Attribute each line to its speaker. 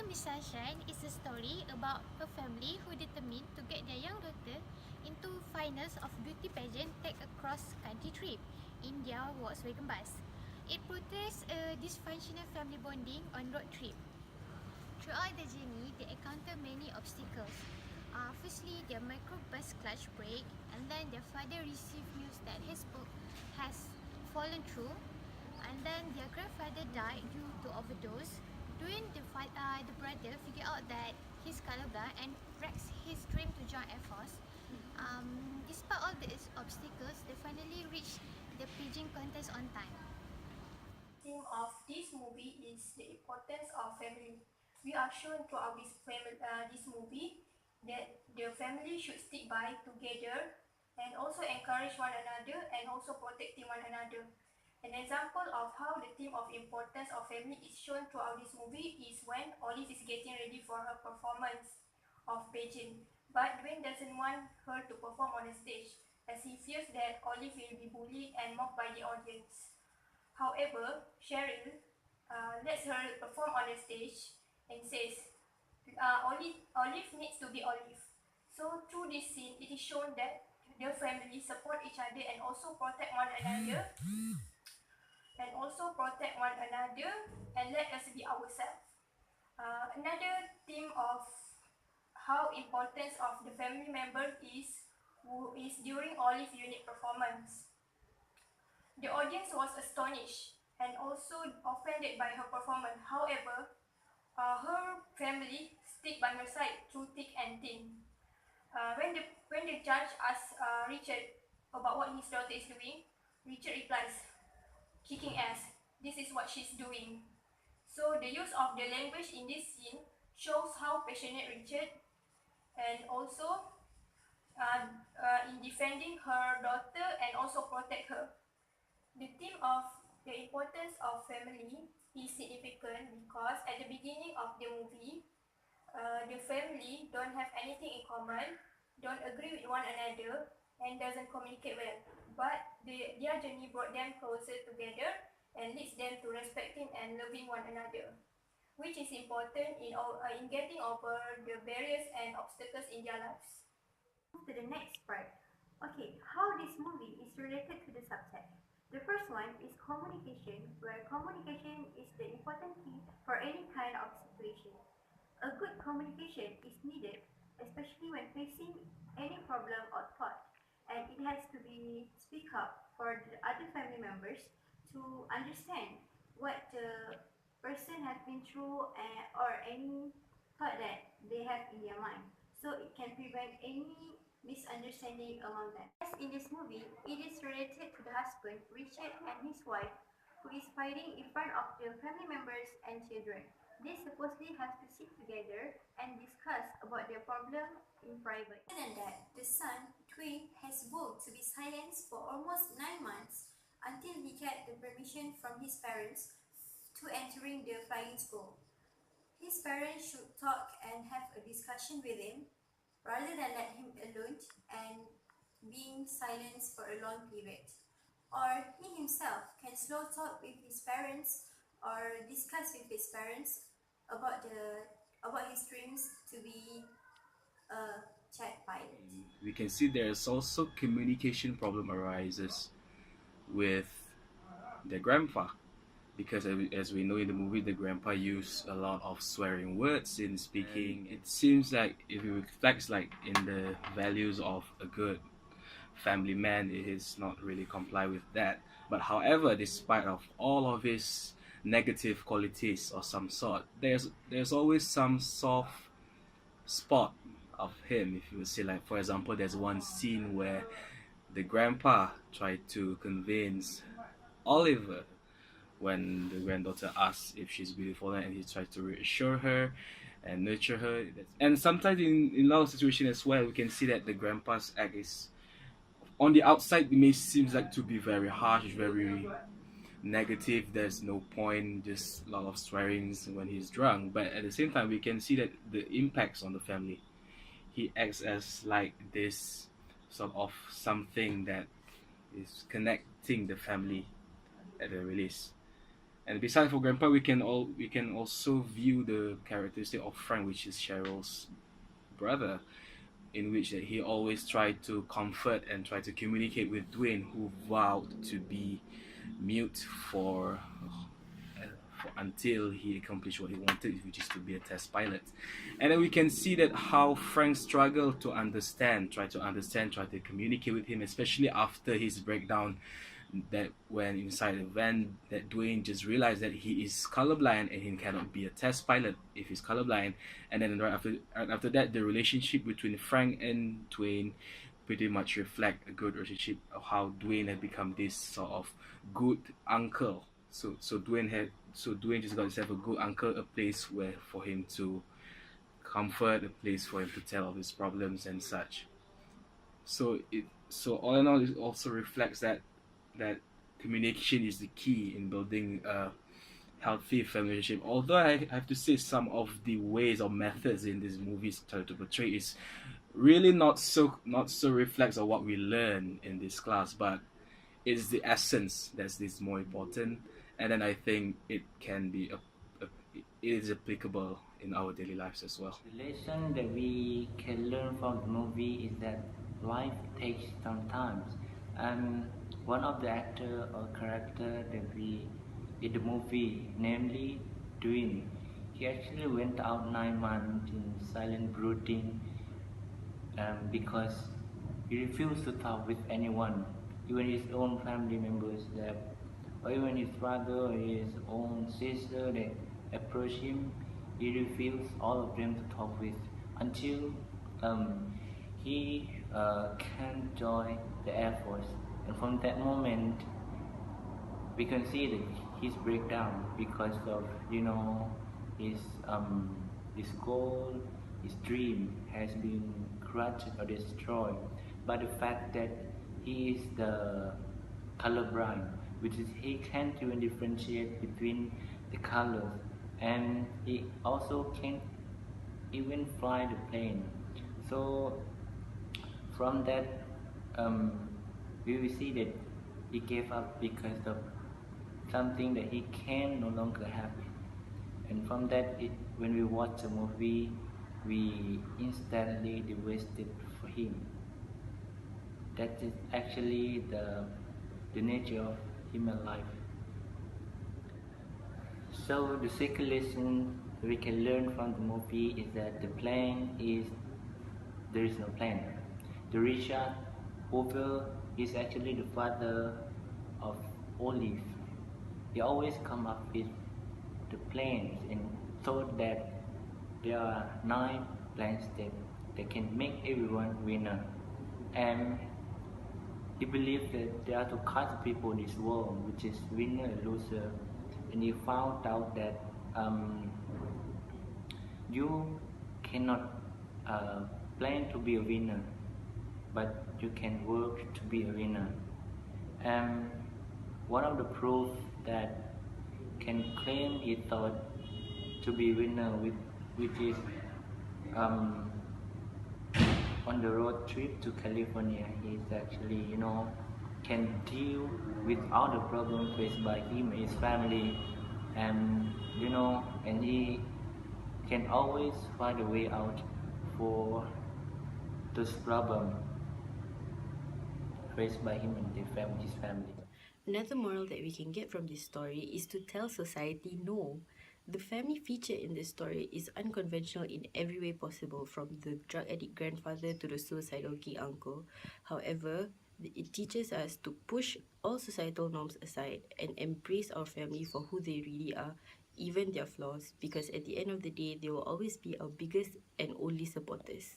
Speaker 1: Little Miss Sunshine is a story about a family who determined to get their young daughter into finals of beauty pageant take a cross-country trip in their Volkswagen bus. It portrays a dysfunctional family bonding on road trip. Throughout the journey, they encounter many obstacles. Firstly, their microbus clutch break, and then their father received news that his book has fallen through, and then their grandfather died due to overdose. During the brother figured out that he's colorblind and wrecks his dream to join Air Force. Despite all these obstacles, they finally reach the pigeon contest on time.
Speaker 2: Theme of this movie is the importance of family. We are shown throughout this movie that the family should stick by together and also encourage one another and also protecting one another. An example of how the theme of importance of family is shown throughout this movie is when Olive is getting ready for her performance of pageant, but Dwayne doesn't want her to perform on the stage as he fears that Olive will be bullied and mocked by the audience. However, Cheryl lets her perform on the stage and says, Olive needs to be Olive. So through this scene, it is shown that the family support each other and also protect one another and let us be ourselves. Another theme of how importance of the family member is during Olive unit performance. The audience was astonished and also offended by her performance. However, her family stick by her side through thick and thin. When the judge asks Richard about what his daughter is doing, Richard replies, "Kicking ass. This is what she's doing." So the use of the language in this scene shows how passionate Richard and also in defending her daughter and also protect her. The theme of the importance of family is significant because at the beginning of the movie, the family don't have anything in common, don't agree with one another, and doesn't communicate well. But their journey brought them closer together and leads them to respecting and loving one another, which is important in getting over the barriers and obstacles in their lives.
Speaker 3: To the next part. Okay, how this movie is related to the subject. The first one is communication, where communication is the important key for any kind of situation. A good communication is needed, especially when facing any problem or thought, and it has to be speak up for the other family members to understand what the person has been through or any thought that they have in their mind. So it can prevent any misunderstanding among them. As in this movie, it is related to the husband, Richard, and his wife, who is fighting in front of their family members and children. They supposedly have to sit together and discuss about their problem in private. Other than that, the son, Twin, has vowed to be silenced for almost 9 months until he get the permission from his parents to entering the flying school. His parents should talk and have a discussion with him rather than let him alone and being silenced for a long period. Or he himself can slow talk with his parents or discuss with his parents about his dreams to be a jet pilot.
Speaker 4: We can see there's also communication problem arises with the grandpa because as we know in the movie the grandpa used a lot of swearing words in speaking. It seems like if it reflects like in the values of a good family man, it is not really comply with that. But however, despite of all of his negative qualities or some sort, there's always some soft spot of him, if you would say. Like for example, there's one scene where the grandpa tried to convince Oliver when the granddaughter asks if she's beautiful, and he tries to reassure her and nurture her. And sometimes in a lot of situations as well, we can see that the grandpa's act is on the outside it may seem like to be very harsh, very negative. There's no point, just a lot of swearings when he's drunk. But at the same time, we can see that the impacts on the family. He acts as like this sort of something that is connecting the family at the release. And besides for Grandpa, we can also view the characteristic of Frank, which is Cheryl's brother, in which that he always tried to comfort and try to communicate with Dwayne, who vowed to be mute until he accomplished what he wanted, which is to be a test pilot. And then we can see that how Frank struggled to understand, try to communicate with him, especially after his breakdown. That when inside the van, that Dwayne just realized that he is colorblind and he cannot be a test pilot if he's colorblind. And then right after that, the relationship between Frank and Dwayne pretty much reflect a good relationship of how Dwayne had become this sort of good uncle. So Dwayne just got himself a good uncle, a place where for him to comfort, a place for him to tell of his problems and such. So all in all, it also reflects that communication is the key in building a healthy family relationship. Although I have to say some of the ways or methods in these movies try to portray is really not so reflects on what we learn in this class, but it's the essence that's this more important. And then I think it can be it is applicable in our daily lives as well.
Speaker 5: The lesson that we can learn from the movie is that life takes some time. And one of the actor or character that we in the movie, namely Dwayne, he actually went out 9 months in silent brooding because he refused to talk with anyone, even his own family members that, or even his brother or his own sister that approach him. He refused all of them to talk with until he can join the Air Force. And from that moment, we can see that his breakdown because of his his goal, his dream has been crushed or destroyed by the fact that he is the colorblind, which is he can't even differentiate between the colors, and he also can't even fly the plane. So from that, um, we will see that he gave up because of something that he can no longer have. And from that, when we watch a movie, we instantly devastated for him. That is actually the nature of human life. So the second lesson we can learn from the movie is that the plan is there is no plan. The Richard Hoover is actually the father of Olive. He always come up with the plans and thought that there are 9 plans that can make everyone winner. And he believed that there are two kinds of people in this world, which is winner and loser. And he found out that you cannot plan to be a winner, but you can work to be a winner. And one of the proofs that can claim he thought to be winner which is on the road trip to California. He's actually can deal with all the problems faced by him and his family, and and he can always find a way out for those problems faced by him and his family.
Speaker 6: Another moral that we can get from this story is to tell society no. The family featured in this story is unconventional in every way possible, from the drug addict grandfather to the suicidal gay uncle. However, it teaches us to push all societal norms aside and embrace our family for who they really are, even their flaws, because at the end of the day, they will always be our biggest and only supporters.